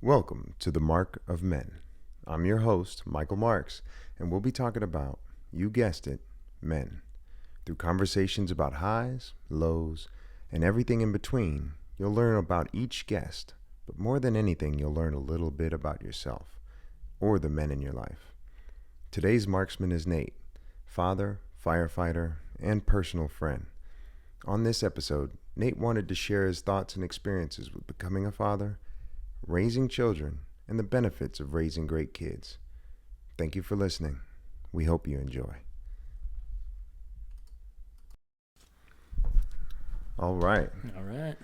Welcome to the Mark of Men. I'm your host, Michael Marks, and we'll be talking about, you guessed it, men. Through conversations about highs, lows, and everything in between, you'll learn about each guest, but more than anything, you'll learn a little bit about yourself, or the men in your life. Today's marksman is Nate, father, firefighter, and personal friend. On this episode, Nate wanted to share his thoughts and experiences with becoming a father, raising children, and the benefits of raising great kids. Thank you for listening. We hope you enjoy. All right. All right.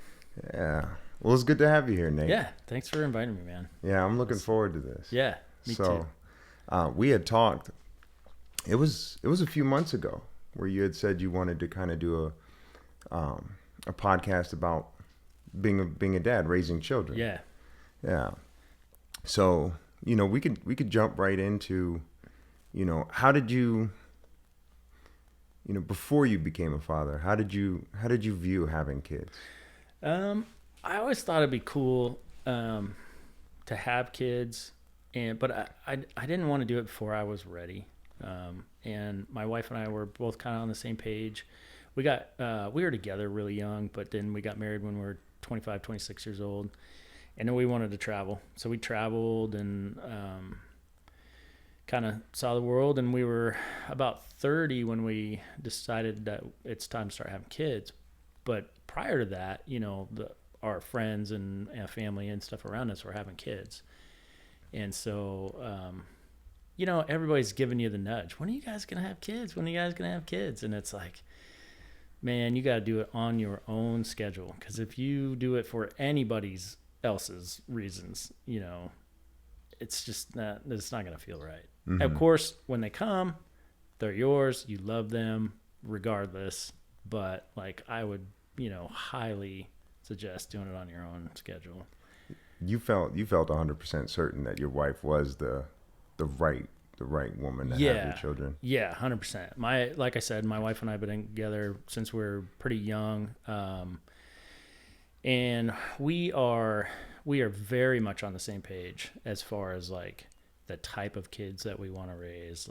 Yeah. Well, it's good to have you here, Nate. Yeah. Thanks for inviting me, man. Yeah, I'm looking forward to this. Yeah. Me too. We had talked. It was a few months ago where you had said you wanted to kind of do a podcast about being a dad, raising children. Yeah. Yeah. So, we could jump right into, how did you, before you became a father, how did you view having kids? I always thought it'd be cool to have kids, but I didn't want to do it before I was ready. And my wife and I were both kind of on the same page. We were together really young, but then we got married when we were 25, 26 years old. And then we wanted to travel. So we traveled and kind of saw the world. And we were about 30 when we decided that it's time to start having kids. But prior to that, our friends and family and stuff around us were having kids. And so, everybody's giving you the nudge. When are you guys going to have kids? When are you guys going to have kids? And it's like, man, you got to do it on your own schedule. Because if you do it for anybody's else's reasons, it's just it's not going to feel right. Mm-hmm. Of course, when they come, they're yours. You love them regardless. But I would, highly suggest doing it on your own schedule. You felt 100% certain that your wife was the right woman to have your children. Yeah, 100%. Like I said, my wife and I have been together since we were pretty young. And we are very much on the same page as far as the type of kids that we want to raise,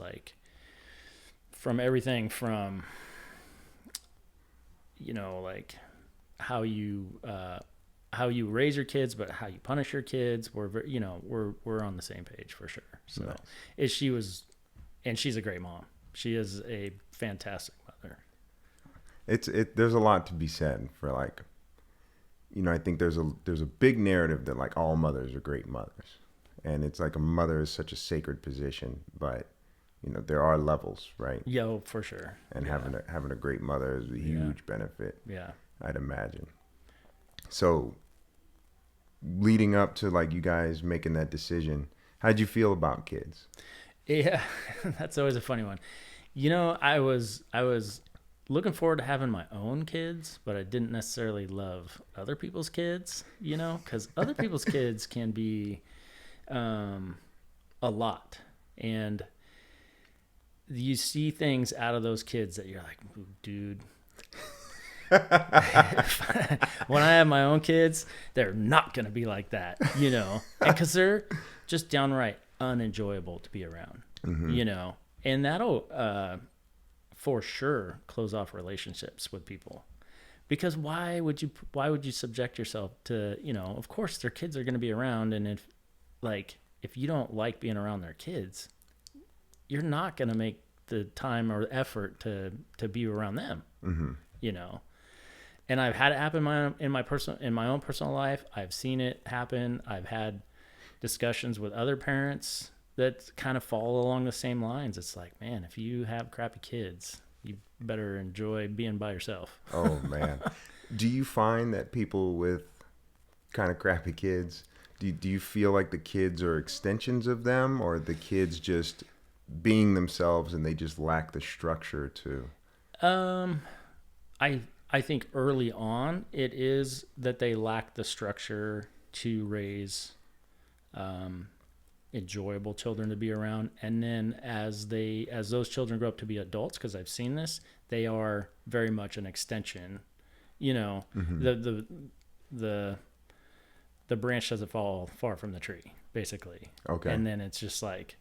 from everything from, how you raise your kids, but how you punish your kids. We're on the same page for sure. So nice. And she's a great mom. She is a fantastic mother. There's a lot to be said for I think there's a big narrative that all mothers are great mothers, and it's a mother is such a sacred position, but there are levels, right? Yo, for sure. And having a great mother is a huge benefit. Yeah, I'd imagine. So, leading up to you guys making that decision, how'd you feel about kids? Yeah, that's always a funny one. I was looking forward to having my own kids, but I didn't necessarily love other people's kids, because other people's kids can be a lot. And you see things out of those kids that you're like, dude. When I have my own kids, they're not going to be like that, and because they're just downright unenjoyable to be around, mm-hmm. And that'll, for sure, close off relationships with people, because why would you subject yourself to, of course their kids are going to be around. And if you don't like being around their kids, you're not going to make the time or effort to be around them, mm-hmm. And I've had it happen in my own personal life. I've seen it happen. I've had discussions with other parents that kind of fall along the same lines. It's like, man, if you have crappy kids, you better enjoy being by yourself. Oh man. Do you find that people with kind of crappy kids, do you feel like the kids are extensions of them, or the kids just being themselves and they just lack the structure to? I think early on it is that they lack the structure to raise enjoyable children to be around. And then as those children grow up to be adults, because I've seen this, they are very much an extension, mm-hmm. the the branch doesn't fall far from the tree, basically. Okay. And then it's just like,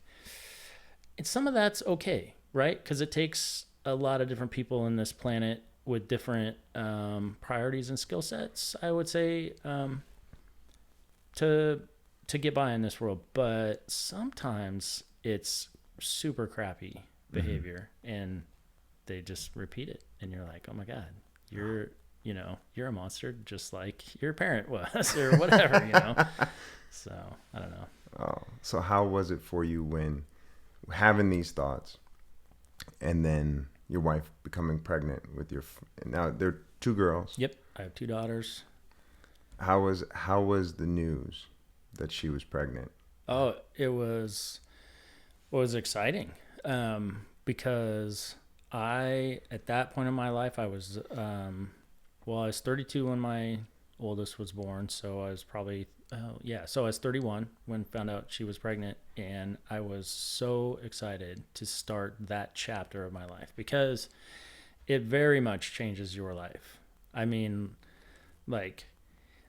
and some of that's okay, right? Because it takes a lot of different people on this planet with different priorities and skill sets, I would say, to get by in this world. But sometimes it's super crappy behavior, and they just repeat it, and you're like, oh my god, you're you're a monster, just like your parent was, or whatever, So I don't know. Oh, so how was it for you when having these thoughts, and then your wife becoming pregnant with now they're two girls? Yep, I have 2 daughters. How was the news that she was pregnant? Oh, it was exciting, because at that point in my life, I was I was 32 when my oldest was born, so I was probably so I was 31 when found out she was pregnant, and I was so excited to start that chapter of my life because it very much changes your life. I mean, like,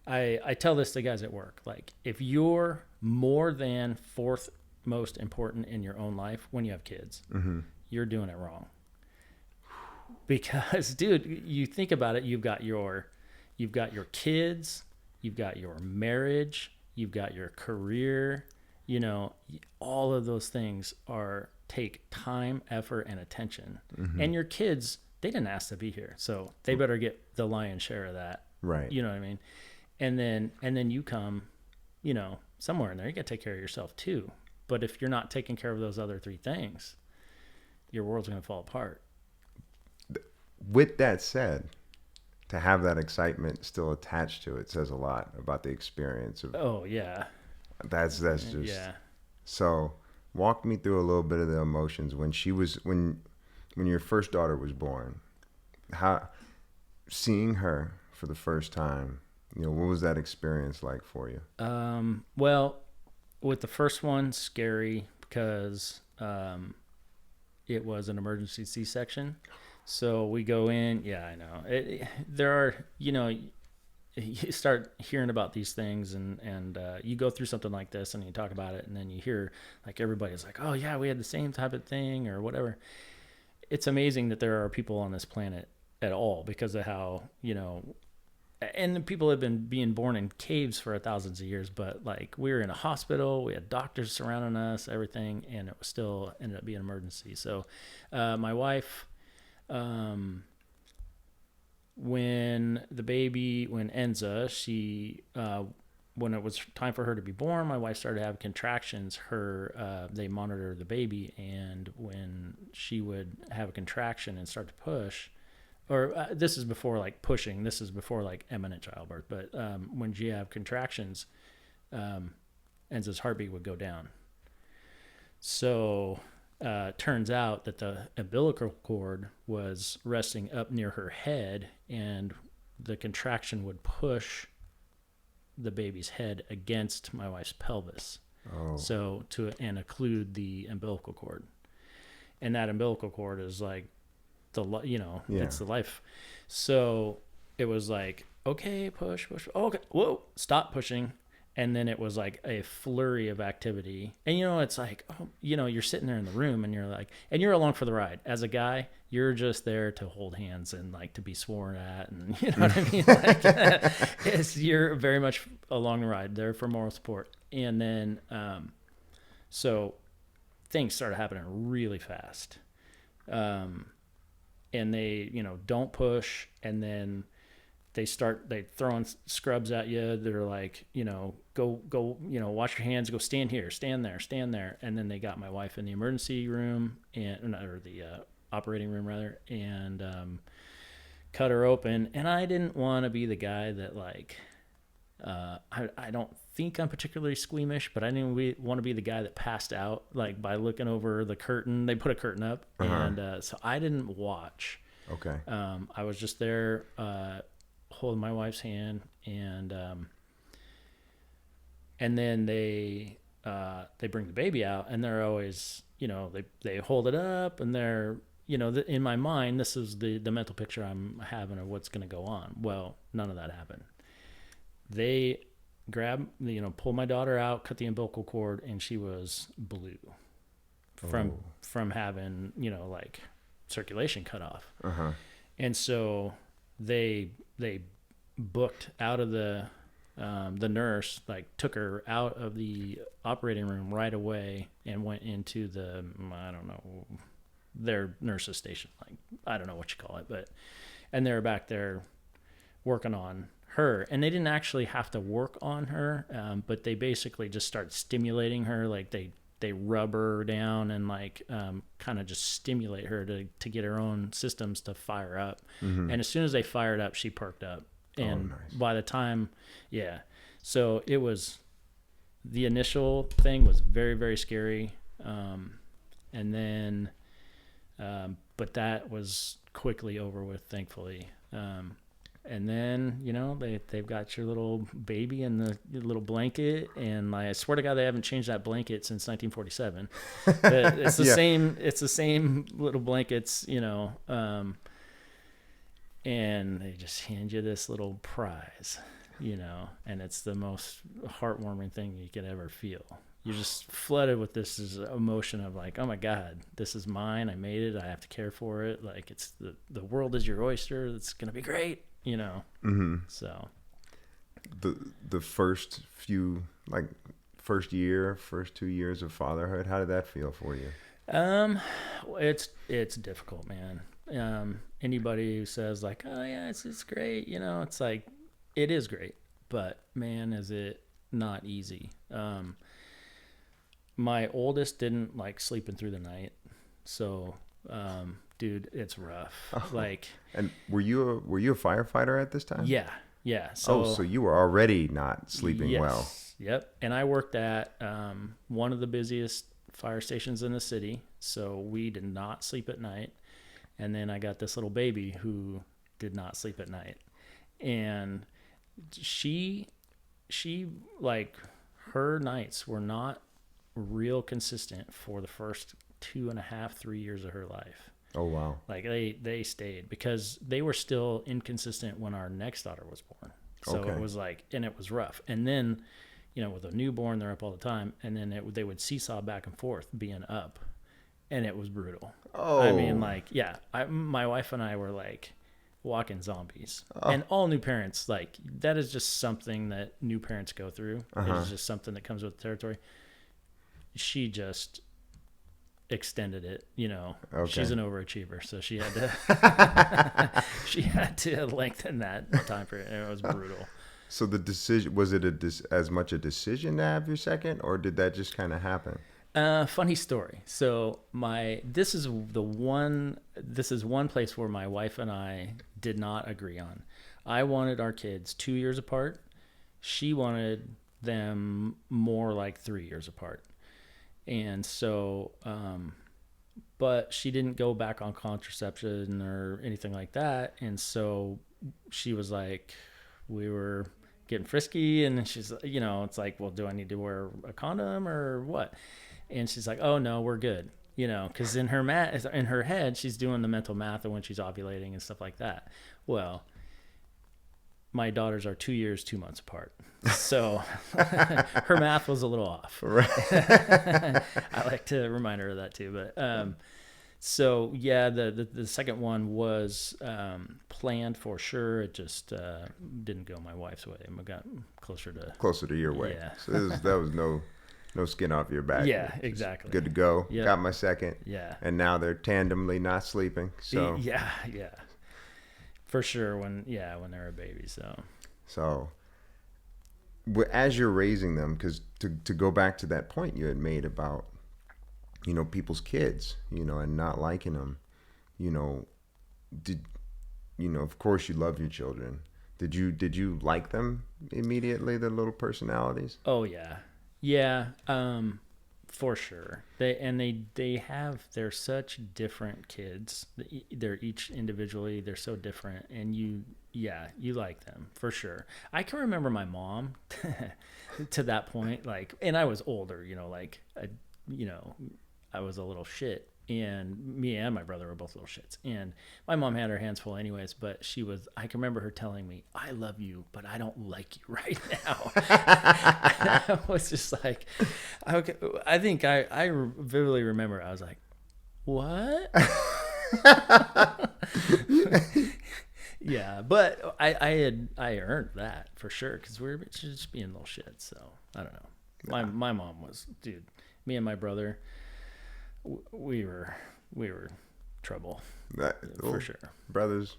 I tell this to guys at work, like, if you're more than fourth most important in your own life when you have kids, you're doing it wrong. Because, dude, you think about it, you've got your kids, you've got your marriage, you've got your career, all of those things take time, effort, and attention. And your kids, they didn't ask to be here, so they better get the lion's share of that. Right. You know what I mean? And then you come, somewhere in there, you got to take care of yourself too. But if you're not taking care of those other 3 things, your world's going to fall apart. With that said, to have that excitement still attached to it says a lot about the experience of. Oh yeah. That's just. Yeah. So, walk me through a little bit of the emotions when your first daughter was born. How, seeing her for the first time, what was that experience like for you? Well, with the first one, scary because it was an emergency C-section. So we go in. Yeah, I know. There are, you start hearing about these things, and you go through something like this, and you talk about it, and then you hear, like, everybody's like, oh yeah, we had the same type of thing or whatever. It's amazing that there are people on this planet at all because of how, and the people have been being born in caves for thousands of years, but like, we were in a hospital, we had doctors surrounding us, everything, and it was still ended up being an emergency. So my wife, when Enza, she when it was time for her to be born, my wife started having contractions. They monitored the baby, and when she would have a contraction and start to push, or this is before like pushing, this is before like imminent childbirth, but when she have contractions, Enza's heartbeat would go down. So turns out that the umbilical cord was resting up near her head, and the contraction would push the baby's head against my wife's pelvis. Oh. So and occlude the umbilical cord, and that umbilical cord is like it's the life. So it was like, okay, push, okay, whoa, stop pushing. And then it was like a flurry of activity. And, it's like, you're sitting there in the room, and you're like, and you're along for the ride. As a guy, you're just there to hold hands and like to be sworn at. And you know what I mean? Like, you're very much along the ride, there for moral support. And then, so things started happening really fast. And they, don't push. And then they throwing scrubs at you. They're like, go, wash your hands, go stand here, stand there. And then they got my wife in the emergency room or the operating room rather, and cut her open. And I didn't want to be the guy that like, I don't think I'm particularly squeamish, but I didn't want to be the guy that passed out like by looking over the curtain. They put a curtain up, and so I didn't watch. Okay. I was just there, holding my wife's hand, and then they bring the baby out, and they're always, they hold it up, and they're, in my mind, this is the mental picture I'm having of what's going to go on. Well, none of that happened. They pulled my daughter out, cut the umbilical cord, and she was blue from Oh. from having, like circulation cut off. Uh-huh. And so they booked out of the nurse, like, took her out of the operating room right away and went into the, I don't know, their nurse's station. Like, I don't know what you call it, and they're back there working on her. And they didn't actually have to work on her, but they basically just start stimulating her. Like, they rub her down and, like, kind of just stimulate her to get her own systems to fire up. Mm-hmm. And as soon as they fired up, she perked up. And nice. by the time, so it was, the initial thing was very, very scary. And then, but that was quickly over with, thankfully. And then, they've got your little baby in the little blanket, and I swear to God, they haven't changed that blanket since 1947. It's the same. It's the same little blankets, and they just hand you this little prize, and it's the most heartwarming thing you could ever feel. You're just flooded with this emotion of, like, oh my God, this is mine. I made it. I have to care for it. Like, it's the world is your oyster. It's going to be great, Mm-hmm. So The first few, like, first 2 years of fatherhood, how did that feel for you? It's difficult, man. Anybody who says, like, oh yeah, it's great, it's like, it is great, but man, is it not easy. My oldest didn't like sleeping through the night, so dude, it's rough. Oh. Like, and were you a firefighter at this time? yeah. So you were already not sleeping yes, well. Yep. And I worked at one of the busiest fire stations in the city, so we did not sleep at night. And then I got this little baby who did not sleep at night, and she like, her nights were not real consistent for the first 2.5-3 years of her life. Oh wow. Like, they stayed because they were still inconsistent when our next daughter was born. So Okay. It was like, and it was rough. And then, with a newborn, they're up all the time, and then they would seesaw back and forth being up, and it was brutal. Oh. I mean, like, my wife and I were like walking zombies. Oh. And all new parents, like, that is just something that new parents go through. Uh-huh. It's just something that comes with the territory. She just extended it, Okay. She's an overachiever, so she had to lengthen that time period, and it was brutal. So the decision, was it as much a decision to have your second, or did that just kind of happen? Funny story. So this is one place where my wife and I did not agree on. I wanted our kids 2 years apart. She wanted them more like 3 years apart. And so, but she didn't go back on contraception or anything like that. And so she was like, we were getting frisky, and she's, it's like, well, do I need to wear a condom or what? And she's like, oh no, we're good. Cause in her head, she's doing the mental math of when she's ovulating and stuff like that. Well, my daughters are 2 years, 2 months apart. So her math was a little off. Right. I like to remind her of that too. But so yeah, the second one was planned for sure. It just didn't go my wife's way. I got closer to your way. Yeah. So that was no skin off your back. Yeah, exactly. Good to go. Yep. Got my second. Yeah. And now they're tandemly not sleeping. So yeah. For sure when they're a baby. So as you're raising them, because to go back to that point you had made about, people's kids, and not liking them, of course you love your children. Did you like them immediately, the little personalities? Oh yeah. Yeah. For sure. They're such different kids. They're each individually, they're so different, and you like them for sure. I can remember my mom to that point, like, and I was older, I was a little shit and me and my brother were both little shits. And my mom had her hands full anyways, but I can remember her telling me, I love you, but I don't like you right now. I was just like, I think I vividly remember, I was like, what? Yeah, but I earned that for sure, because we were just being little shits. So I don't know. My mom was, dude, me and my brother, we were trouble for sure. Brothers,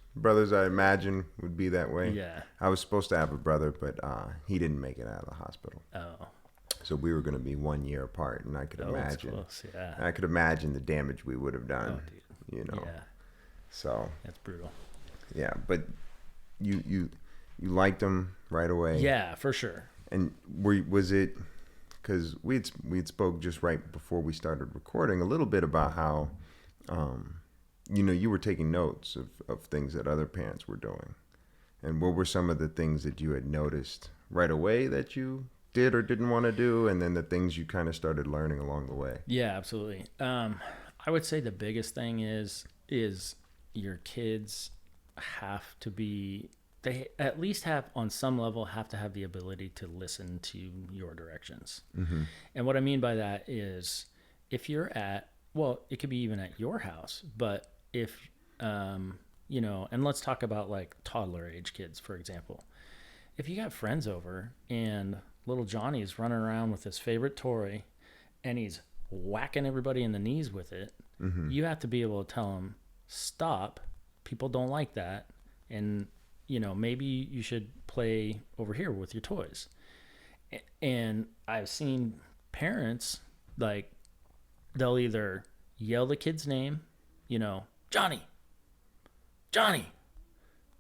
I imagine would be that way. Yeah. I was supposed to have a brother, but he didn't make it out of the hospital. Oh. So we were going to be 1 year apart, and I could imagine. Close. Yeah. I could imagine the damage we would have done. Oh, dude. You know. Yeah. So. That's brutal. Yeah, but you liked him right away. Yeah, for sure. And was it because we'd spoke just right before we started recording a little bit about how you were taking notes of things that other parents were doing, and what were some of the things that you had noticed right away that you did or didn't want to do, and then the things you kind of started learning along the way? Yeah, absolutely. I would say the biggest thing is your kids have to be, they at least have, on some level, have to have the ability to listen to your directions. Mm-hmm. And what I mean by that is, if you're it could be even at your house, but if, and let's talk about like toddler age kids, for example. If you got friends over and little Johnny's running around with his favorite toy and he's whacking everybody in the knees with it, Mm-hmm. you have to be able to tell him, stop. People don't like that. And, maybe you should play over here with your toys. And I've seen parents, like, they'll either yell the kid's name, Johnny, Johnny,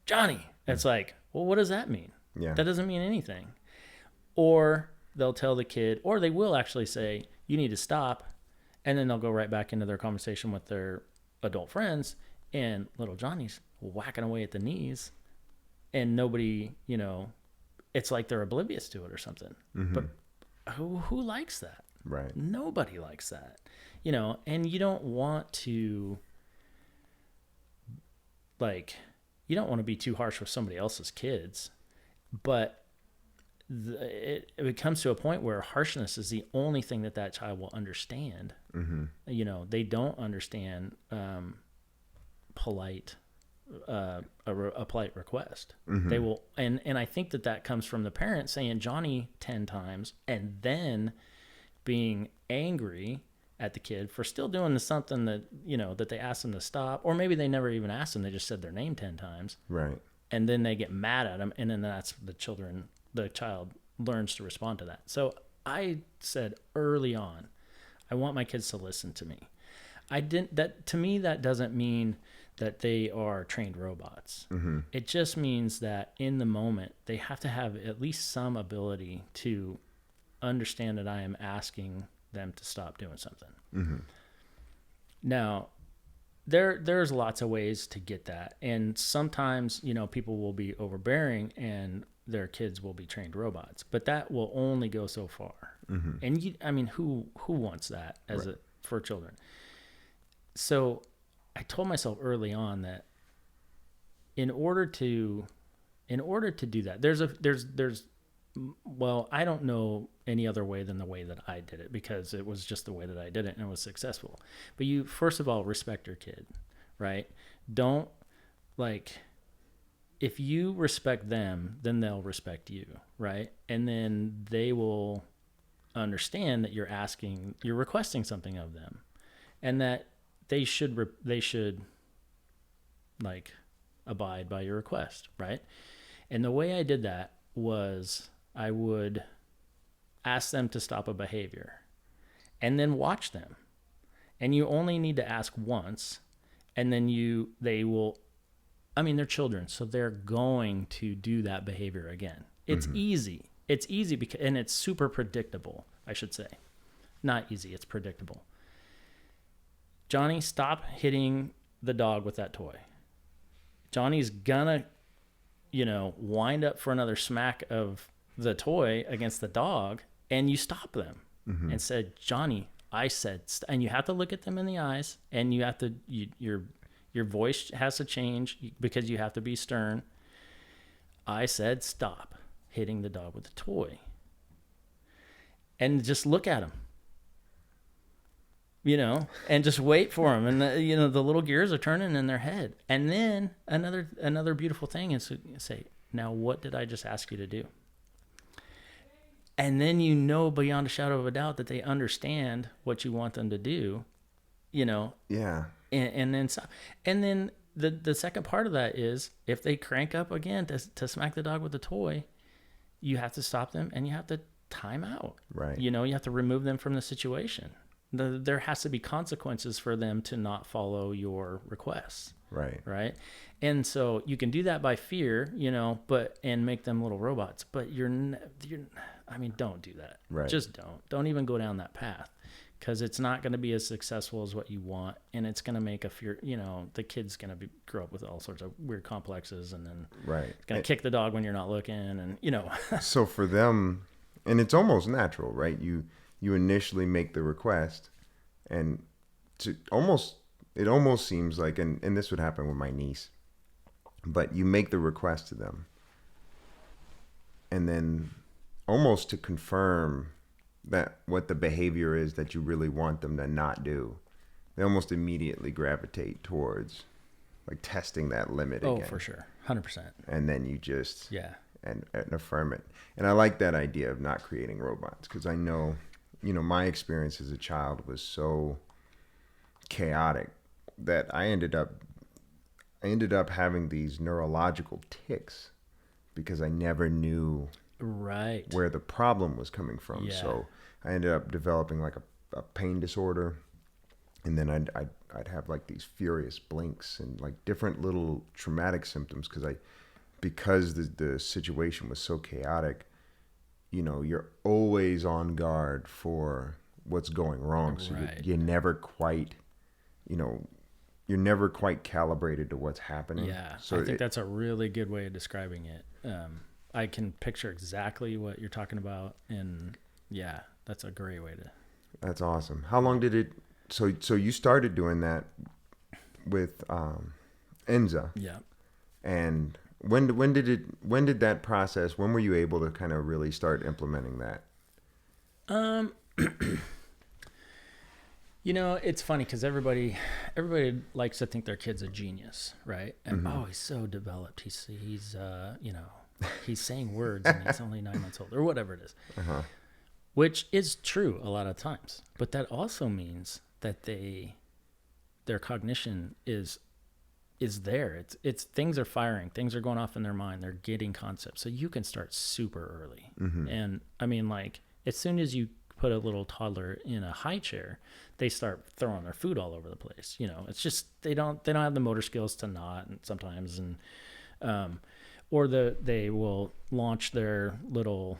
Johnny. It's like, well, what does that mean? Yeah. That doesn't mean anything. Or they'll tell the kid, or they will actually say, you need to stop. And then they'll go right back into their conversation with their adult friends, and little Johnny's whacking away at the knees, and nobody, it's like they're oblivious to it or something. Mm-hmm. But who likes that? Right. Nobody likes that, and you don't want to, you don't want to be too harsh with somebody else's kids, but it comes to a point where harshness is the only thing that child will understand. Mm-hmm. They don't understand polite a polite request. Mm-hmm. They will, and I think that comes from the parent saying Johnny 10 times and then being angry at the kid for still doing something that that they asked them to stop, or maybe they never even asked them, they just said their name 10 times. Right. And then they get mad at them, and then that's the child learns to respond to that. So I said early on, I want my kids to listen to me. To me, that doesn't mean that they are trained robots. Mm-hmm. It just means that in the moment, they have to have at least some ability to understand that I am asking them to stop doing something. Mm-hmm. Now, there's lots of ways to get that. And sometimes, people will be overbearing and their kids will be trained robots, but that will only go so far. Mm-hmm. And who wants that for children? So I told myself early on that in order to do that, well, I don't know any other way than the way that I did it, because it was just the way that I did it and it was successful. But you, first of all, respect your kid, right? Don't, if you respect them, then they'll respect you, right? And then they will understand that you're requesting something of them, and that they should abide by your request, right? And the way I did that was I would ask them to stop a behavior and then watch them. And you only need to ask once, and then they're children, so they're going to do that behavior again. It's easy. It's easy and it's super predictable, I should say. Not easy, it's predictable. Johnny, stop hitting the dog with that toy. Johnny's gonna, wind up for another smack of the toy against the dog, and you stop them and said, Johnny, I said, and you have to look at them in the eyes, and you have to, your voice has to change because you have to be stern. I said, stop hitting the dog with the toy. And just look at him, and just wait for him. And, the little gears are turning in their head. And then another beautiful thing is to say, now, what did I just ask you to do? And then beyond a shadow of a doubt that they understand what you want them to do, Yeah. And then the second part of that is if they crank up again to smack the dog with the toy, you have to stop them and you have to time out. Right. You have to remove them from the situation. There has to be consequences for them to not follow your requests. Right. Right. And so you can do that by fear, and make them little robots, but don't do that. Right. Just don't even go down that path, because it's not going to be as successful as what you want. And it's going to make the kid's going to grow up with all sorts of weird complexes, and then right. going to kick the dog when you're not looking. And, So for them, and it's almost natural, right? You initially make the request, and it almost seems like, and this would happen with my niece, but you make the request to them, and then almost to confirm that what the behavior is that you really want them to not do, they almost immediately gravitate towards like testing that limit again. Oh, for sure. 100%. And then you just yeah and affirm it. And I like that idea of not creating robots, because I know, my experience as a child was so chaotic that I ended up having these neurological tics because I never knew right where the problem was coming from. Yeah. So I ended up developing like a pain disorder, and then I'd have like these furious blinks and like different little traumatic symptoms because the situation was so chaotic. You're always on guard for what's going wrong. So Right. you're never quite, you're never quite calibrated to what's happening. Yeah, So I think that's a really good way of describing it. I can picture exactly what you're talking about, and yeah, that's a great way to. That's awesome. How long did it? So you started doing that with Enza, Yeah. and when did that process? When were you able to kind of really start implementing that? It's funny because everybody likes to think their kid's a genius, right? And he's so developed. He's he's saying words and he's only 9 months old or whatever it is, which is true a lot of times. But that also means that their cognition is there. It's things are firing, things are going off in their mind. They're getting concepts. So you can start super early. And I mean, like as soon as you put a little toddler in a high chair, they start throwing their food all over the place. It's just they don't have the motor skills to not, and sometimes, and or they will launch their little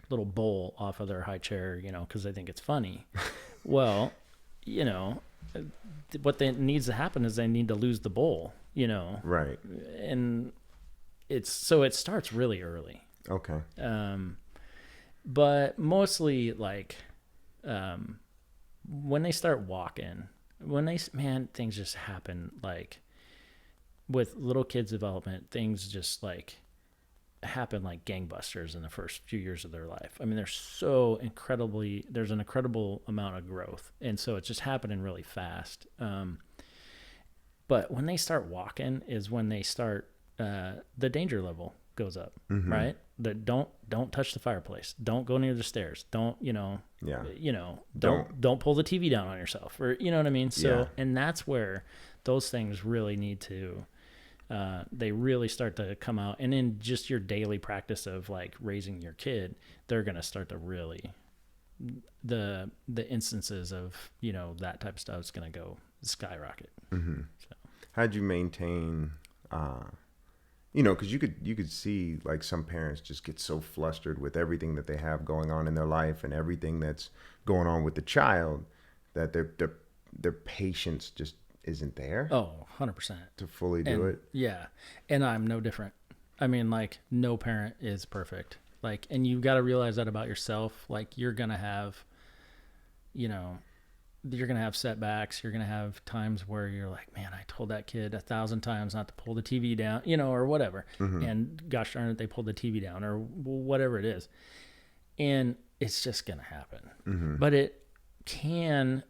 bowl off of their high chair, because they think it's funny. Well, what needs to happen is they need to lose the bowl, Right. and it starts really early. Okay. But mostly like when they start walking, things just happen. Like with little kids' development, things just like happen like gangbusters in the first few years of their life. I mean, there's an incredible amount of growth. And so it's just happening really fast. But when they start walking is when they start, the danger level goes up, right? Don't touch the fireplace. Don't go near the stairs. Don't pull the TV down on yourself, or, you know what I mean? So, and that's where those things really need to, they really start to come out. And in just your daily practice of like raising your kid, they're going to start to really, the instances of, that type of stuff is going to go skyrocket. So. How'd you maintain, because you could see like some parents just get so flustered with everything that they have going on in their life and everything that's going on with the child that their patience just isn't there. Oh, 100%. To fully do it. Yeah. And I'm no different. I mean, like no parent is perfect. Like, and you've got to realize that about yourself. Like you're going to have, you know, you're going to have setbacks. You're going to have times where you're like, man, I told that kid 1,000 times not to pull the TV down, you know, or whatever. And gosh darn it, they pulled the TV down or whatever it is. And it's just going to happen. But it can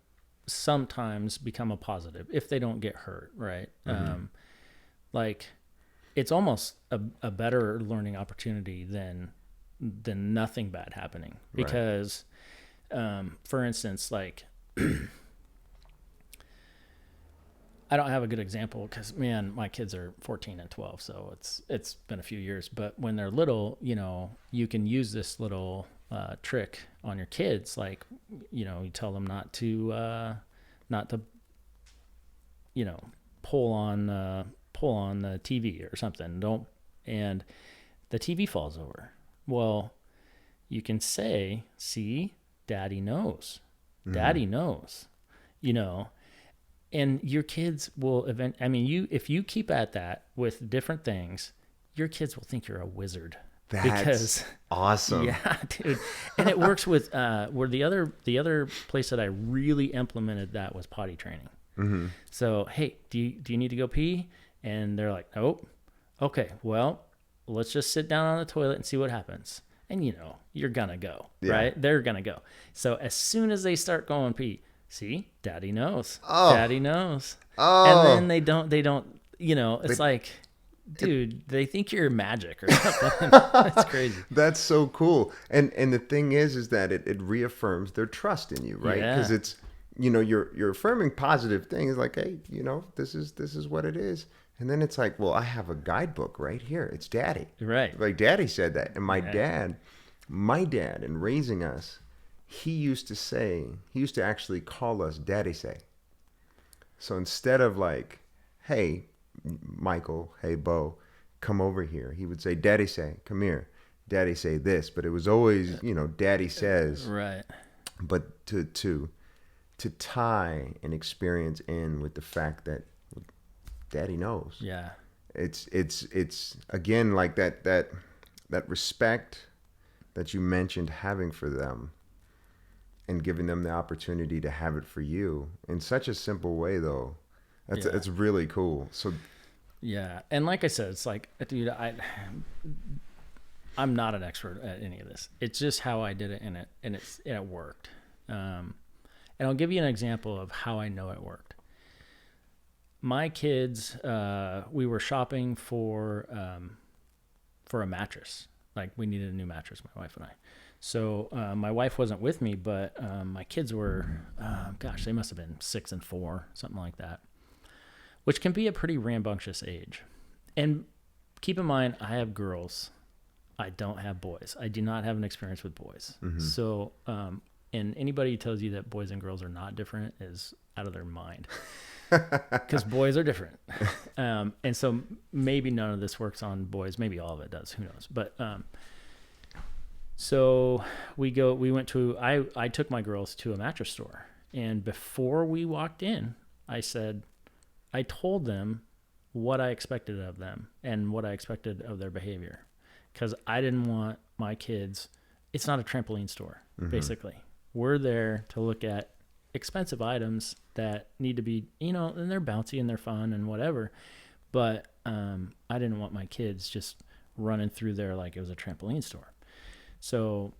sometimes become a positive if they don't get hurt, right? Like it's almost a better learning opportunity than nothing bad happening. Because, for instance, like, I don't have a good example because, man, my kids are 14 and 12, so it's been a few years. But when they're little, you know, you can use this little trick on your kids. Like, you know, you tell them not to, you know, pull on the TV or something. And the TV falls over. Well, you can say, "See, Daddy knows. Daddy knows," you know. And your kids will if you keep at that with different things, your kids will think you're a wizard. That's awesome. Yeah, dude. And it works with where the other place that I really implemented that was potty training. So, hey, do you need to go pee? And they're like, nope. Okay, well, let's just sit down on the toilet and see what happens. And you know, you're gonna go, right? They're gonna go. So as soon as they start going pee, see, Daddy knows. Daddy knows. And then they don't, you know, it's like, dude, they think you're magic or something. That's crazy. That's so cool. And the thing is that it reaffirms their trust in you, right? Because it's, you know, you're affirming positive things like, hey, you know, this is what it is. And then it's like, well, I have a guidebook right here. It's Daddy. Right. Like Daddy said that. And my dad, in raising us, he used to actually call us Daddy say. So instead of like, hey, Michael, hey, Bo, come over here, he would say, Daddy say, come here. Daddy say this. But it was always, you know, Daddy says. Right. But to tie an experience in with the fact that Daddy knows. Yeah. It's again like that respect that you mentioned having for them and giving them the opportunity to have it for you in such a simple way though. It's really cool. So yeah. And like I said, it's like, dude, I'm not an expert at any of this. It's just how I did it and it worked. And I'll give you an example of how I know it worked. My kids, we were shopping for a mattress. Like we needed a new mattress, my wife and I. So my wife wasn't with me, but my kids were, they must have been 6 and 4, something like that, which can be a pretty rambunctious age. And keep in mind, I have girls. I don't have boys. I do not have an experience with boys. So, and anybody who tells you that boys and girls are not different is out of their mind. Because boys are different. And so maybe none of this works on boys. Maybe all of it does. Who knows? But so I took my girls to a mattress store. And before we walked in, I told them what I expected of them and what I expected of their behavior. Because I didn't want my kids, it's not a trampoline store, basically. We're there to look at expensive items that need to be, you know, and they're bouncy and they're fun and whatever. But I didn't want my kids just running through there like it was a trampoline store. So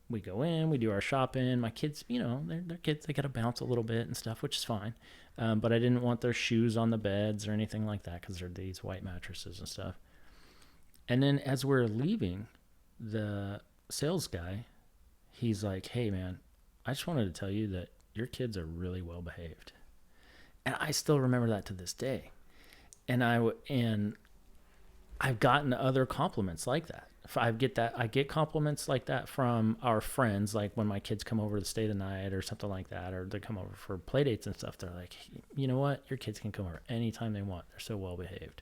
we go in, we do our shopping. My kids, you know, they're kids. They got to bounce a little bit and stuff, which is fine. But I didn't want their shoes on the beds or anything like that because they're these white mattresses and stuff. And then as we're leaving, the sales guy, he's like, hey, man, I just wanted to tell you that your kids are really well behaved. And I still remember that to this day. And I've gotten other compliments like that. If I get compliments like that from our friends, like when my kids come over to stay the night or something like that, or they come over for play dates and stuff. They're like, you know what? Your kids can come over anytime they want. They're so well behaved.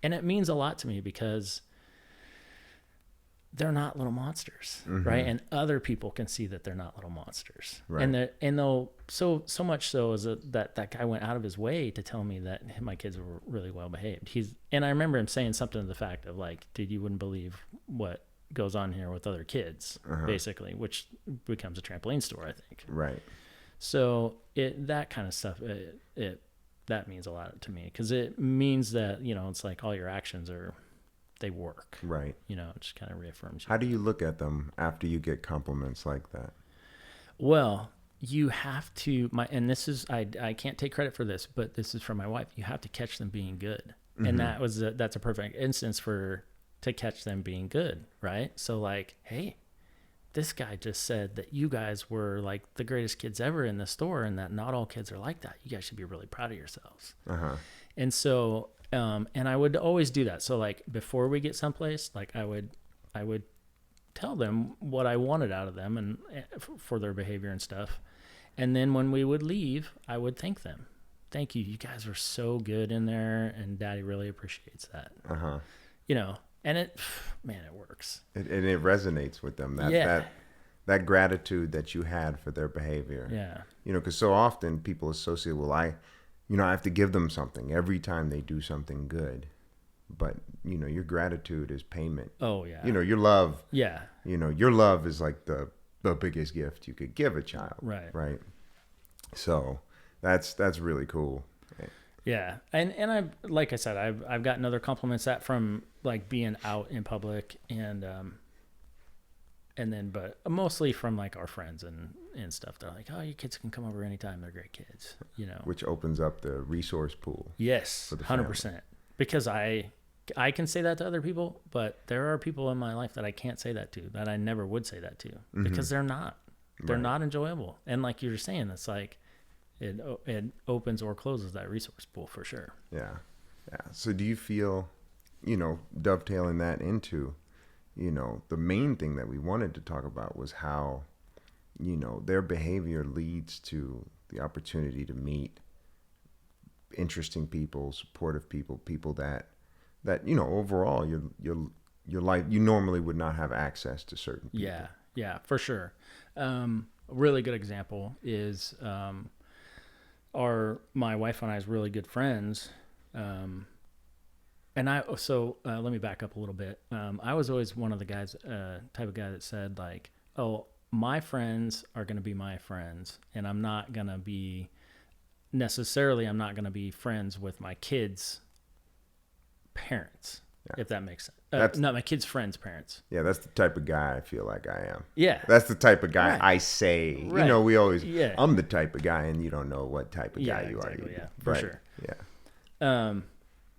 And it means a lot to me because they're not little monsters, right? And other people can see that they're not little monsters, right? And they'll so much so is that guy went out of his way to tell me that my kids were really well behaved. And I remember him saying something to the fact of like, dude, you wouldn't believe what goes on here with other kids, basically, which becomes a trampoline store, I think. Right. So that kind of stuff, that means a lot to me, because it means that, it's like all your actions they work. Right. It just kind of reaffirms you. How do you look at them after you get compliments like that? Well, you have to, and this is, I can't take credit for this, but this is from my wife. You have to catch them being good. And that's a perfect instance to catch them being good. Right. So like, hey, this guy just said that you guys were like the greatest kids ever in the store, and that not all kids are like that. You guys should be really proud of yourselves. And so, and I would always do that. So like before we get someplace, like I would tell them what I wanted out of them and for their behavior and stuff. And then when we would leave, I would thank them. Thank you. You guys were so good in there, and Daddy really appreciates that. And it works. And it resonates with them. That gratitude that you had for their behavior. Yeah. Because so often people associate, well, I have to give them something every time they do something good. But, your gratitude is payment. Oh, yeah. Your love. Yeah. Your love is like the biggest gift you could give a child. Right. Right. So that's really cool. Yeah. And I, like I said, I've gotten other compliments that from like being out in public and then, but mostly from like our friends and stuff. They're like, oh, your kids can come over anytime. They're great kids, Which opens up the resource pool. Yes. 100%. Because I can say that to other people, but there are people in my life that I can't say that to, that I never would say that to, because they're not not enjoyable. And like you were saying, it's like it opens or closes that resource pool for sure. Yeah. So do you feel, dovetailing that into, the main thing that we wanted to talk about was how, their behavior leads to the opportunity to meet interesting people, supportive people that overall your life, you normally would not have access to certain people. Yeah, for sure. A really good example is my wife and I's really good friends. And let me back up a little bit. I was always one of the guys, type of guy that said like, oh, my friends are going to be my friends, and I'm not going to be friends with my kids' parents, if that makes sense. Not my kids' friends' parents. Yeah, that's the type of guy I feel like I am. Yeah. That's the type of guy I say. Right. We always, I'm the type of guy, and you don't know what type of guy you exactly, are. Yeah, for sure. Yeah.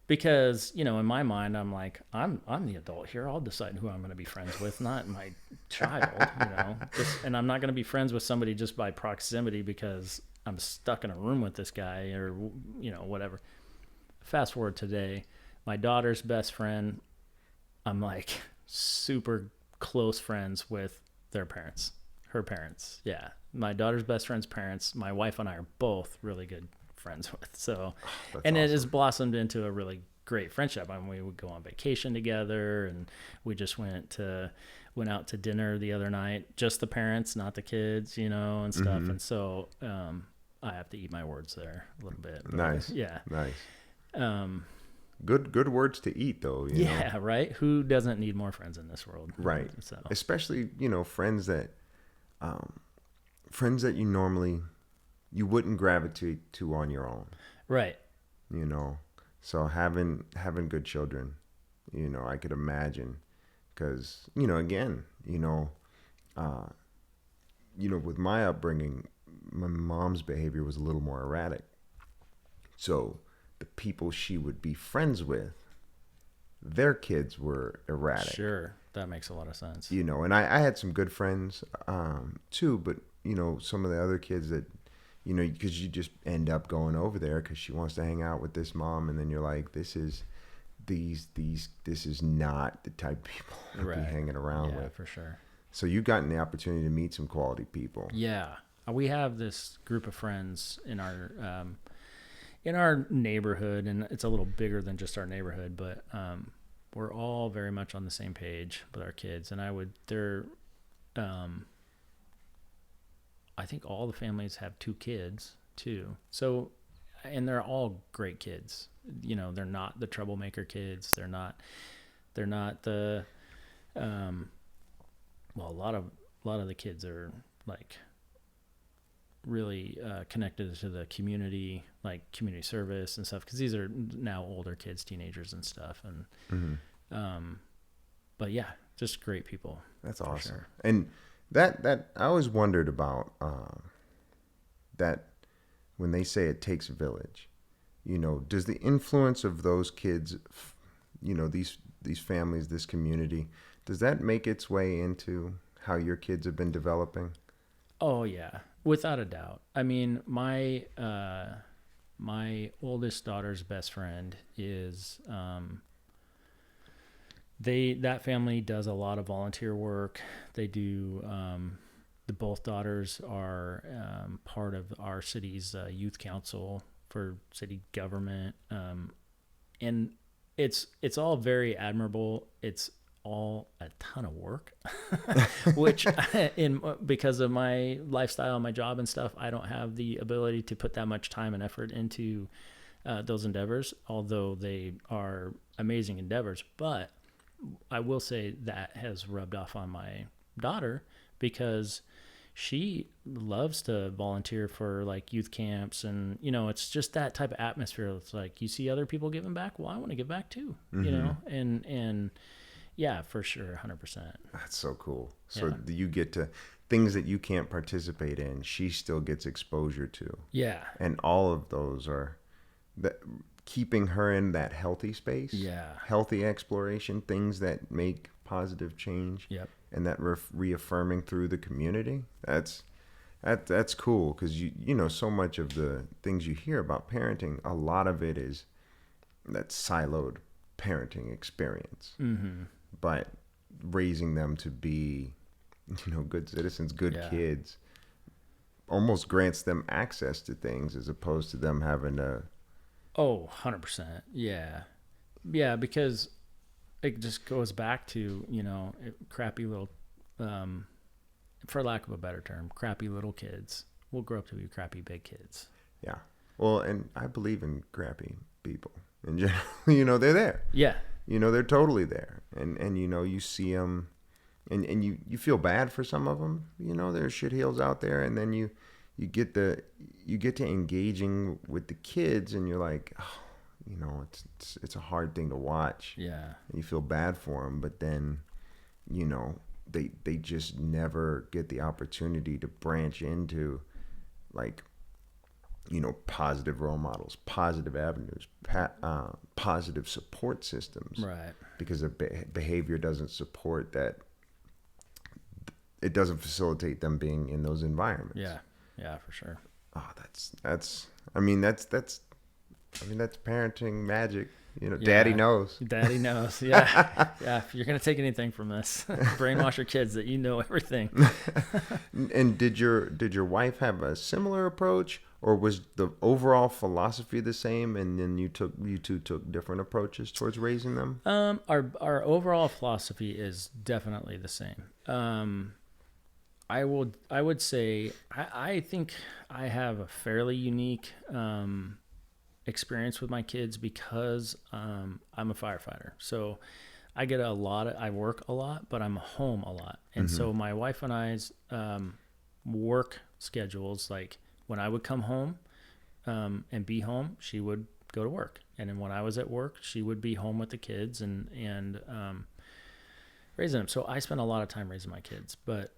Because, in my mind, I'm like, I'm the adult here. I'll decide who I'm going to be friends with, not my child, and I'm not going to be friends with somebody just by proximity because I'm stuck in a room with this guy or, whatever. Fast forward today, my daughter's best friend, I'm like super close friends with her parents. Yeah. My daughter's best friend's parents, my wife and I are both really good friends with. So, and awesome. It has blossomed into a really great friendship. I mean, we would go on vacation together, and we just went out to dinner the other night, just the parents, not the kids, and stuff. Mm-hmm. And so, I have to eat my words there a little bit. But, nice. Yeah. Nice. Good words to eat though. You know? Right. Who doesn't need more friends in this world? Right. So. Especially, friends that you normally, you wouldn't gravitate to on your own. Right. So having good children, I could imagine, because, again, with my upbringing, my mom's behavior was a little more erratic. So the people she would be friends with, their kids were erratic. Sure. That makes a lot of sense. And I had some good friends too, but, some of the other kids that, because you just end up going over there because she wants to hang out with this mom, and then you're like, this is not the type of people to be hanging around with. Yeah, for sure. So you've gotten the opportunity to meet some quality people. Yeah. We have this group of friends in our neighborhood, and it's a little bigger than just our neighborhood, but we're all very much on the same page with our kids. And I think all the families have 2 kids too. So, and they're all great kids. They're not the troublemaker kids. They're not the well, a lot of the kids are like really connected to the community, like community service and stuff, because these are now older kids, teenagers and stuff. And but yeah, just great people. That's for awesome. sure. And that I always wondered about that when they say it takes a village, does the influence of those kids, these families, this community, does that make its way into how your kids have been developing? Oh yeah, without a doubt. I mean, my oldest daughter's best friend is that family does a lot of volunteer work. They do the both daughters are part of our city's youth council for city government, and it's all very admirable. It's all a ton of work, which in because of my lifestyle, my job and stuff, I don't have the ability to put that much time and effort into those endeavors, although they are amazing endeavors. But I will say that has rubbed off on my daughter because she loves to volunteer for like youth camps, and it's just that type of atmosphere. It's like you see other people giving back, well, I want to give back too. And yeah, for sure, 100%. That's so cool. So Yeah. you get to things that you can't participate in, she still gets exposure to. Yeah. And all of those are that keeping her in that healthy space, Yeah. healthy exploration, things that make positive change, Yep. and that reaffirming through the community. That's cool because so much of the things you hear about parenting, a lot of it is that siloed parenting experience. Mm-hmm. But raising them to be, good citizens, good Yeah. kids, almost grants them access to things as opposed to them having to. Oh, 100%. Yeah. Yeah, because it just goes back to, crappy little, for lack of a better term, crappy little kids will grow up to be crappy big kids. Yeah. Well, and I believe in crappy people in general. They're there. Yeah. They're totally there. And you see them and you feel bad for some of them. There's shitheels out there. And then you get to engaging with the kids and you're like, oh, it's a hard thing to watch. Yeah. And you feel bad for them. But then, they just never get the opportunity to branch into like, positive role models, positive avenues, positive support systems. Right. Because the behavior doesn't support that. It doesn't facilitate them being in those environments. Yeah. Yeah, for sure. Oh, that's parenting magic. Daddy knows. Daddy knows. Yeah. Yeah. If you're going to take anything from this, brainwash your kids that you know everything. And did your wife have a similar approach, or was the overall philosophy the same, and then you two took different approaches towards raising them? Our overall philosophy is definitely the same. I would say I think I have a fairly unique experience with my kids because I'm a firefighter. So I work a lot, but I'm home a lot. And so my wife and I's work schedules, like when I would come home and be home, she would go to work. And then when I was at work, she would be home with the kids and raising them. So I spent a lot of time raising my kids. But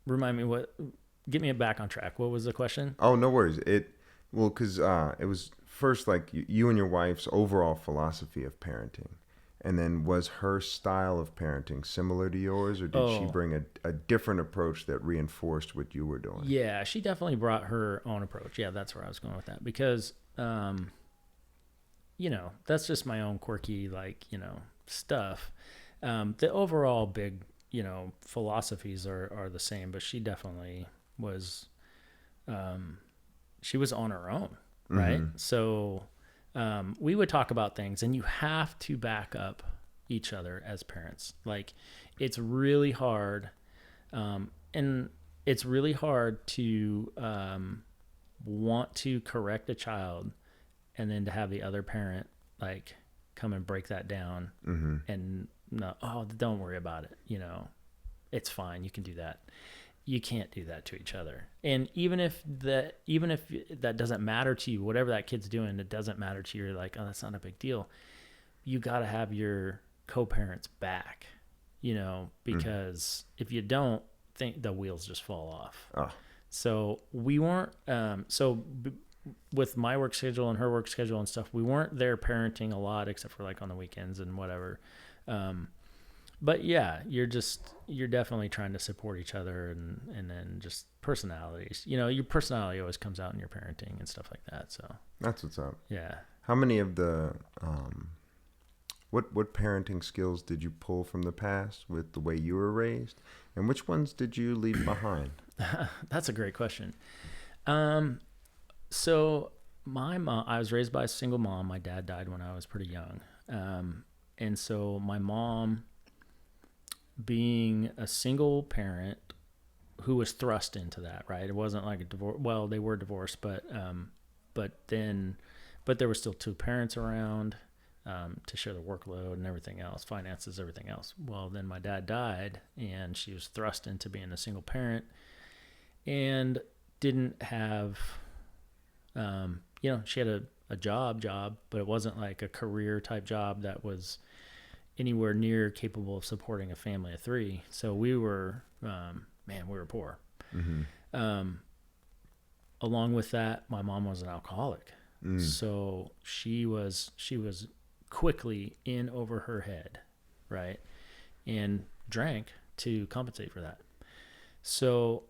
remind me get me back on track. What was the question? Oh, no worries. Because it was first like you and your wife's overall philosophy of parenting. And then was her style of parenting similar to yours, or did she bring a different approach that reinforced what you were doing? Yeah, she definitely brought her own approach. Yeah, that's where I was going with that because, that's just my own quirky, stuff. The overall big, philosophies are the same, but she definitely was, she was on her own, right? Mm-hmm. So we would talk about things, and you have to back up each other as parents. Like, it's really hard, and it's really hard to want to correct a child, and then to have the other parent come and break that down, Mm-hmm. and no, oh, don't worry about it. It's fine. You can do that. You can't do that to each other. And even if that doesn't matter to you, whatever that kid's doing, it doesn't matter to you. You're like, oh, that's not a big deal. You got to have your co-parents back, because if you don't, think the wheels just fall off. Oh. So we weren't, with my work schedule and her work schedule and stuff, we weren't there parenting a lot, except for like on the weekends and whatever. But yeah, you're definitely trying to support each other, and then just personalities. Your personality always comes out in your parenting and stuff like that. So that's what's up. Yeah. How many of the what parenting skills did you pull from the past with the way you were raised, and which ones did you leave behind? That's a great question. So my mom, I was raised by a single mom. My dad died when I was pretty young, and so my mom, being a single parent who was thrust into that, right? It wasn't like a divorce. Well, they were divorced, but there were still two parents around to share the workload and everything else, finances, everything else. Well, then my dad died, and she was thrust into being a single parent, and didn't have, she had a job, but it wasn't like a career type job that was anywhere near capable of supporting a family of three. So we were, we were poor. Mm-hmm. Along with that, my mom was an alcoholic. So she was quickly in over her head, right? And drank to compensate for that. So,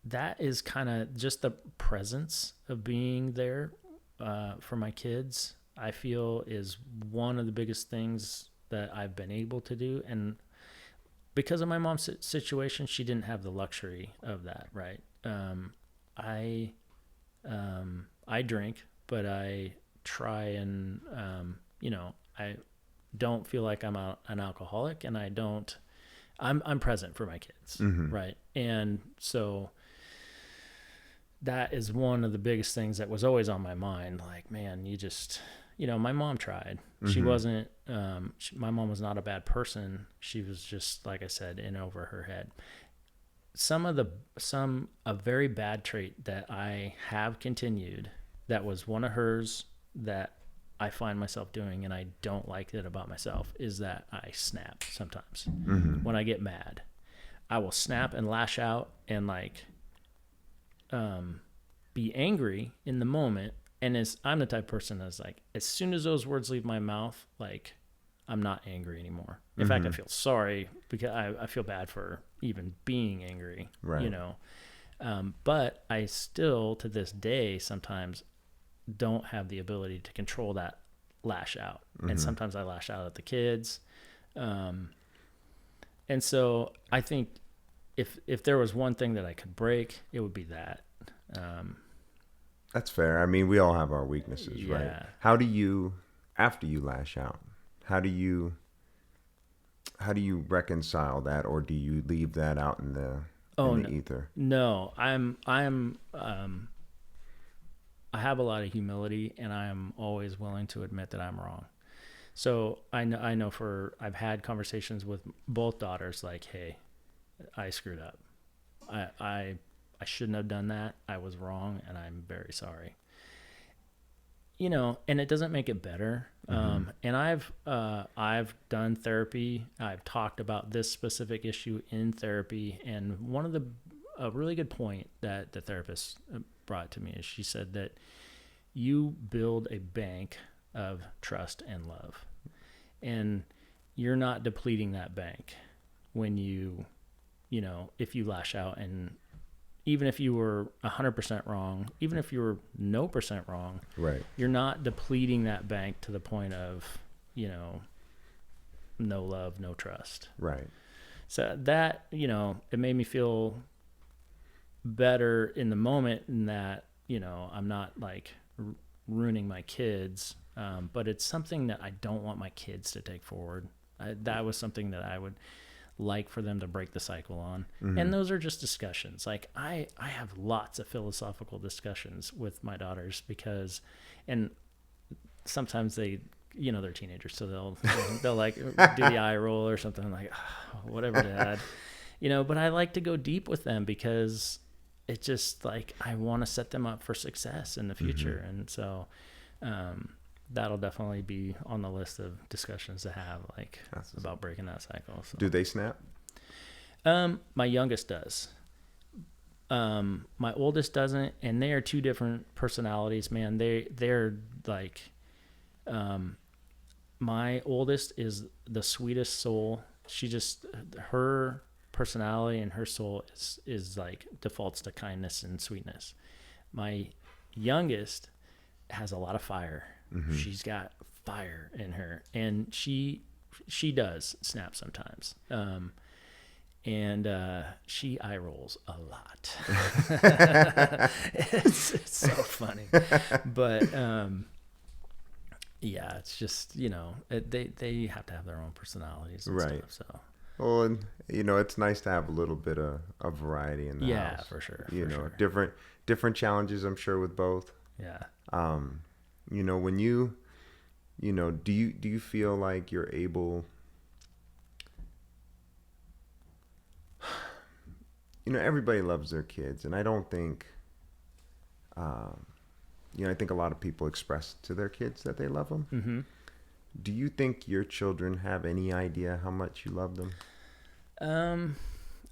that is kind of just the presence of being there, for my kids, I feel is one of the biggest things that I've been able to do. And because of my mom's situation, she didn't have the luxury of that, right? I drink, but I try and, I don't feel like I'm an alcoholic, and I'm present for my kids. Mm-hmm. Right. And so that is one of the biggest things that was always on my mind. Like, man, you just, my mom tried. Mm-hmm. She wasn't, my mom was not a bad person. She was just, like I said, in over her head. A very bad trait that I have continued, that was one of hers, that I find myself doing, and I don't like it about myself, is that I snap sometimes. Mm-hmm. When I get mad, I will snap and lash out and be angry in the moment. And I'm the type of person that's like, as soon as those words leave my mouth, like, I'm not angry anymore. In fact, I feel sorry, because I feel bad for even being angry, right. But I still, to this day, sometimes don't have the ability to control that lash out. Mm-hmm. And sometimes I lash out at the kids. And so I think if there was one thing that I could break, it would be that. That's fair. I mean, we all have our weaknesses, right? How do you, after you lash out, how do you reconcile that, or do you leave that out in the ether? No, I have a lot of humility, and I am always willing to admit that I'm wrong. So I know I've had conversations with both daughters, like, hey, I screwed up. I shouldn't have done that. I was wrong, and I'm very sorry. And it doesn't make it better. Mm-hmm. And I've done therapy. I've talked about this specific issue in therapy. And a really good point that the therapist brought to me is, she said that you build a bank of trust and love, and you're not depleting that bank when if you lash out. And even if you were 100% wrong, even if you were no % wrong, right, you're not depleting that bank to the point of, no love, no trust. Right. So that, it made me feel better in the moment, in that, I'm not like ruining my kids. But it's something that I don't want my kids to take forward. That was something that I would like for them to break the cycle on. Mm-hmm. And those are just discussions. Like, I have lots of philosophical discussions with my daughters, and sometimes they they're teenagers, so they'll like do the eye roll or something like, oh, whatever, Dad. But I like to go deep with them because it's just like I want to set them up for success in the future. Mm-hmm. And so that'll definitely be on the list of discussions to have, like about breaking that cycle. So. Do they snap? My youngest does. My oldest doesn't, and they are two different personalities, man. They're like, my oldest is the sweetest soul. Her personality and her soul is like defaults to kindness and sweetness. My youngest has a lot of fire. Mm-hmm. She's got fire in her, and she does snap sometimes. And she eye rolls a lot. It's so funny. But yeah, it's just, they have to have their own personalities and right. stuff. So. Well, and it's nice to have a little bit of variety in the house. Yeah, for sure. Different challenges, I'm sure, with both. Yeah. When you do you feel like you're able, everybody loves their kids, and I don't think, I think a lot of people express to their kids that they love them. Mm-hmm. Do you think your children have any idea how much you love them?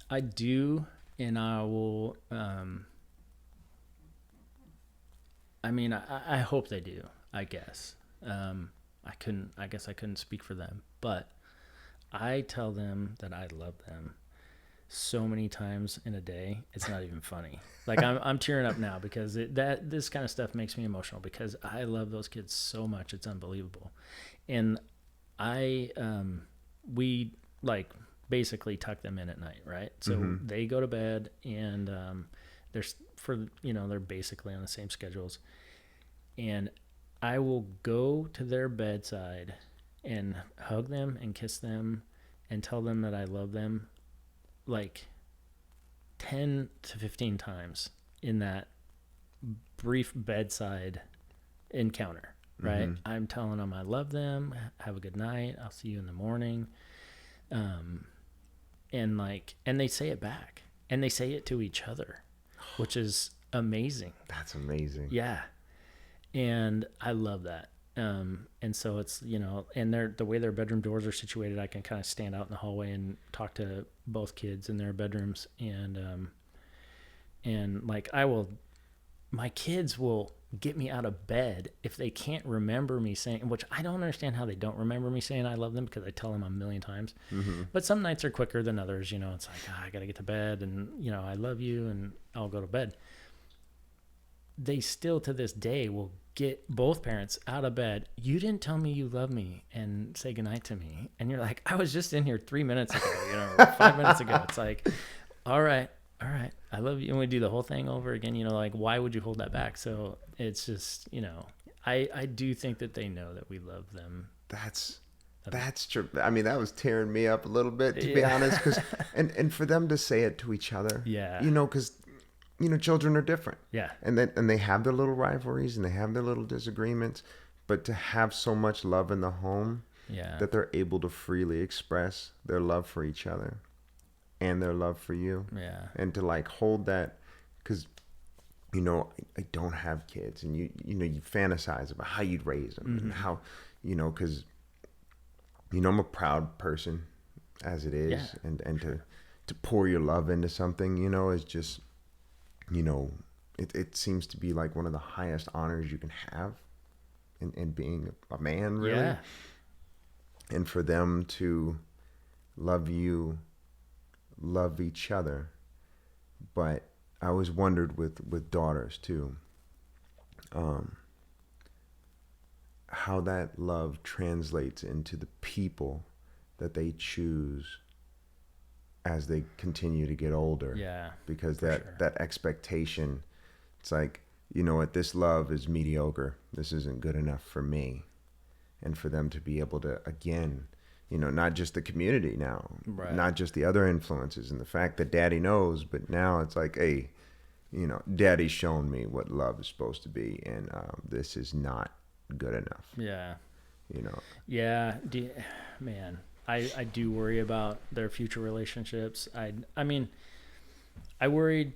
I do, and I will. I hope they do. I guess. I guess I couldn't speak for them, but I tell them that I love them so many times in a day, it's not even funny. Like I'm tearing up now because this kind of stuff makes me emotional because I love those kids so much. It's unbelievable. And we like basically tuck them in at night, right? So mm-hmm. they go to bed and they're basically on the same schedules. And I will go to their bedside and hug them and kiss them and tell them that I love them like 10 to 15 times in that brief bedside encounter, right? Mm-hmm. I'm telling them I love them, have a good night, I'll see you in the morning. And they say it back, and they say it to each other, which is amazing. That's amazing. Yeah. And I love that. And so it's, and the way their bedroom doors are situated, I can kind of stand out in the hallway and talk to both kids in their bedrooms. And like my kids will get me out of bed if they can't remember me saying, which I don't understand how they don't remember me saying I love them because I tell them a million times. Mm-hmm. But some nights are quicker than others. It's like, I got to get to bed and, I love you and I'll go to bed. They still to this day will get both parents out of bed. You didn't tell me you love me and say goodnight to me. And you're like, I was just in here 3 minutes ago, 5 minutes ago. It's like, all right, I love you. And we do the whole thing over again, like, why would you hold that back? So it's just, I do think that they know that we love them. That's true. I mean, that was tearing me up a little bit, to be honest. Cause, and for them to say it to each other, yeah, because children are different. Yeah. And they have their little rivalries and they have their little disagreements, but to have so much love in the home, yeah, that they're able to freely express their love for each other and their love for you. Yeah. And to like hold that, because, I don't have kids, and you fantasize about how you'd raise them, mm-hmm. and how, because, I'm a proud person as it is. Yeah. And to pour your love into something, is just, it seems to be like one of the highest honors you can have in being a man, really. Yeah. And for them to love you, love each other. But I always wondered with daughters too, how that love translates into the people that they choose as they continue to get older. Yeah. Because that expectation, it's like, this love is mediocre. This isn't good enough for me. And for them to be able to, again, not just the community now, right. Not just the other influences and the fact that daddy knows, but now it's like, hey, daddy's shown me what love is supposed to be, and this is not good enough. Yeah. you know. Yeah, man, I do worry about their future relationships. I mean, I worried,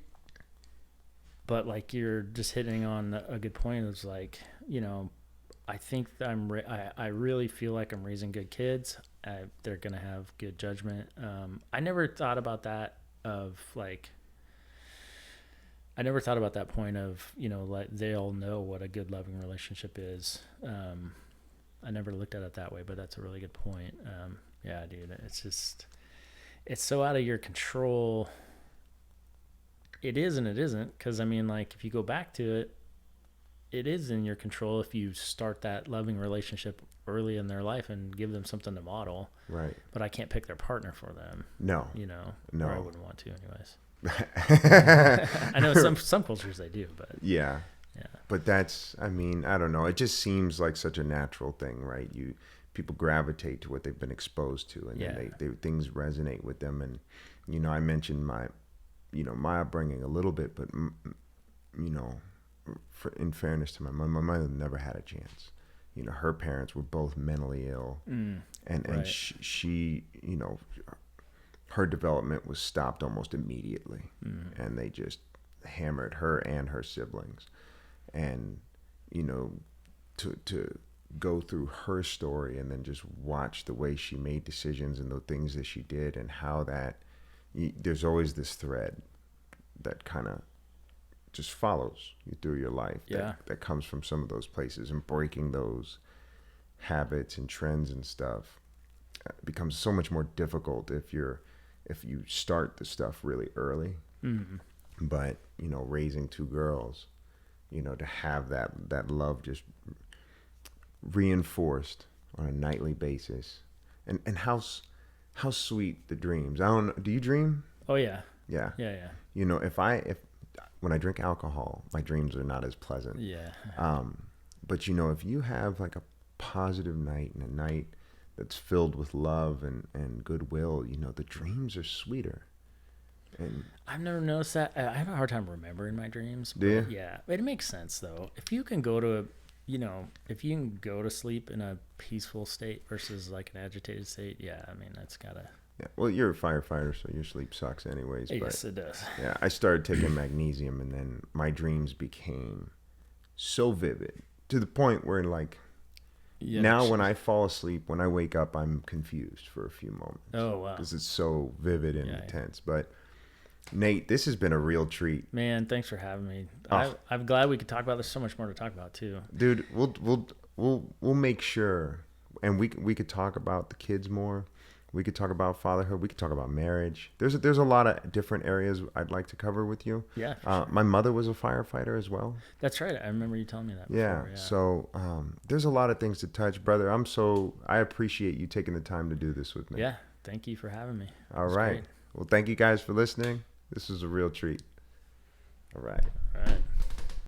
but like you're just hitting on a good point. It's like, you know, I think that I really feel like I'm raising good kids. They're gonna have good judgment. I never thought about that of like. I never thought about that point of, you know, like they'll know what a good loving relationship is. I never looked at it that way, but that's a really good point. Yeah, dude, it's so out of your control. It is and it isn't, because I mean, like if you go back to it, it is in your control if you start that loving relationship early in their life and give them something to model. Right. But I can't pick their partner for them. No. You know, No. or I wouldn't want to, anyways. I know some cultures they do, but yeah. Yeah. But that's, I mean, I don't know. It just seems like such a natural thing, right? People gravitate to what they've been exposed to, and then things resonate with them. And you know, I mentioned my upbringing a little bit, but you know, in fairness to my mother never had a chance. You know, her parents were both mentally ill, and right. she, you know, her development was stopped almost immediately, and they just hammered her and her siblings. And you know, to go through her story and then just watch the way she made decisions and the things that she did, and how that there's always this thread that kind of just follows you through your life, that comes from some of those places, and breaking those habits and trends and stuff becomes so much more difficult if you start the stuff really early. But you know, raising two girls, you know, to have that love just reinforced on a nightly basis, and how sweet the dreams. I don't know, do you dream? Oh yeah. Yeah. Yeah. You know, if when I drink alcohol, my dreams are not as pleasant. Yeah. But you know, if you have like a positive night, and a night that's filled with love and goodwill, you know, the dreams are sweeter. And I've never noticed that. I have a hard time remembering my dreams. Do you? Yeah, it makes sense though. If you can go to, if you can go to sleep in a peaceful state versus like an agitated state, yeah, I mean that's gotta. Yeah, well, you're a firefighter, so your sleep sucks anyways. Yes, it does. Yeah, I started taking magnesium, and then my dreams became so vivid to the point where, like, now when I fall asleep, when I wake up, I'm confused for a few moments. Oh, wow. Because it's so vivid and intense. But Nate, this has been a real treat. Man, thanks for having me. I'm glad we could talk about this. So much more to talk about too. Dude, we'll make sure, and we could talk about the kids more. We could talk about fatherhood. We could talk about marriage. There's a lot of different areas I'd like to cover with you. Yeah. For sure. My mother was a firefighter as well. That's right. I remember you telling me that before. Yeah. So there's a lot of things to touch, brother. I appreciate you taking the time to do this with me. Yeah. Thank you for having me. All right. Great. Well, thank you guys for listening. This was a real treat. All right. All right.